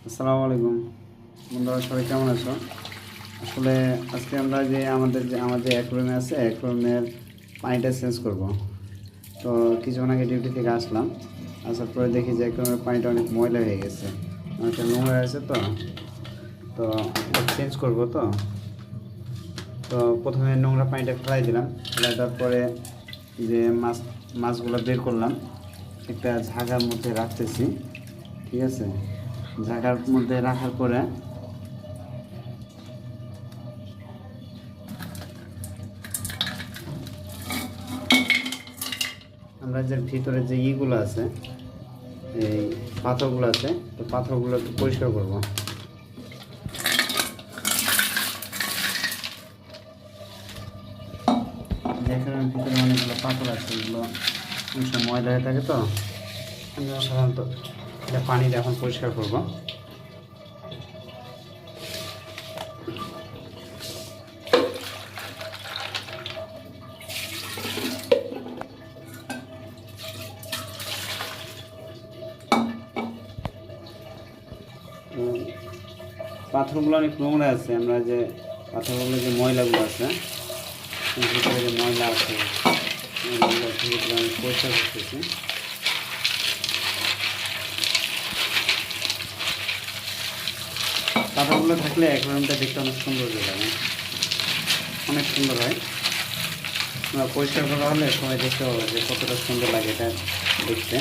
আসসালামু আলাইকুম বন্ধুরা, সবাই কেমন আছো? আসলে আজকে আমরা যে আমাদের অ্যাকুয়ারিয়ামে আছে, অ্যাকুয়ারিয়ামের পানিটা চেঞ্জ করব। তো কিছুক্ষণ আগে ডিউটি থেকে আসলাম, আসার পরে দেখি যে অ্যাকুয়ারিয়ামের পানিটা অনেক ময়লা হয়ে গেছে, অনেকটা নোংরা আছে। তো তো চেঞ্জ করব। তো তো প্রথমে নোংরা পানিটা ফেলাই দিলাম, ফেলাই দেওয়ার পরে যে মাছগুলো বের করলাম, একটা ঝাঁকার মধ্যে রাখতেছি। ঠিক আছে, ঝাঁকার মধ্যে রাখার পরে আমরা যে ভিতরে যে ইগুলো আছে, এই পাথরগুলো আছে, তো পাথরগুলো একটু পরিষ্কার করবো। যেখানে ভিতরে অনেকগুলো পাথর আছে, এগুলো অনেক সময় ময়লা হয়ে থাকে। তো আমরা সাধারণত এটা পানিটা এখন পরিষ্কার করবো। পাথরগুলো অনেক নোংরা আছে, আমরা যে পাথরগুলো যে ময়লাগুলো আছে, ভিতরে যে ময়লা আছে ভিতরে আমি পরিষ্কার করতেছি। পাথরগুলো থাকলে অ্যাকুয়ারিয়ামটা দেখতে অনেক সুন্দর লাগে, অনেক সুন্দর হয়। পরিষ্কার করা হলে সবাই দেখতে পাবে যে কতটা সুন্দর লাগে এটা দেখতে।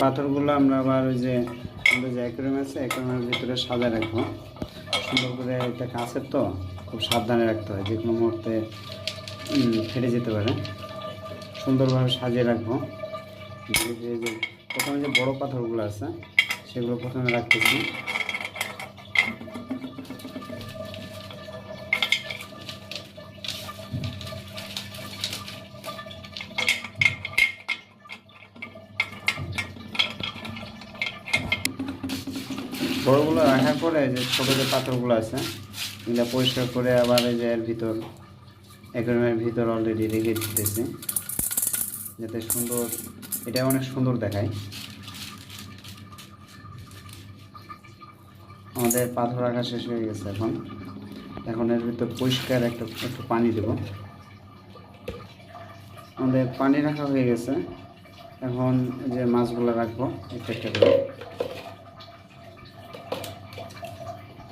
পাথরগুলো আমরা আবার ওই যে আমাদের যে অ্যাকুয়ারিয়াম আছে, অ্যাকুয়ারিয়ামের ভিতরে সাজায় রাখবো সুন্দর করে। এটা কাছের তো খুব সাবধানে রাখতে হয়, যে কোনো মুহূর্তে ফেটে যেতে পারে। সুন্দরভাবে সাজিয়ে রাখবো। যে প্রথমে যে বড় পাথরগুলো আছে সেগুলো প্রথমে রাখতেছি। বড়গুলো রাখার পরে যে ছোটো যে পাথরগুলো আছে এগুলো পরিষ্কার করে আবার এই যে এর ভিতর অ্যাকুয়ারিয়ামের ভিতর অলরেডি রেখে দিতেছি, যাতে সুন্দর, এটা অনেক সুন্দর দেখায়। আমাদের পাথর রাখা শেষ হয়ে গেছে। এখন এর ভিতর পরিষ্কার একটু পানি দেব। আমাদের পানি রাখা হয়ে গেছে, এখন যে মাছগুলো রাখবো একটা একটা করে।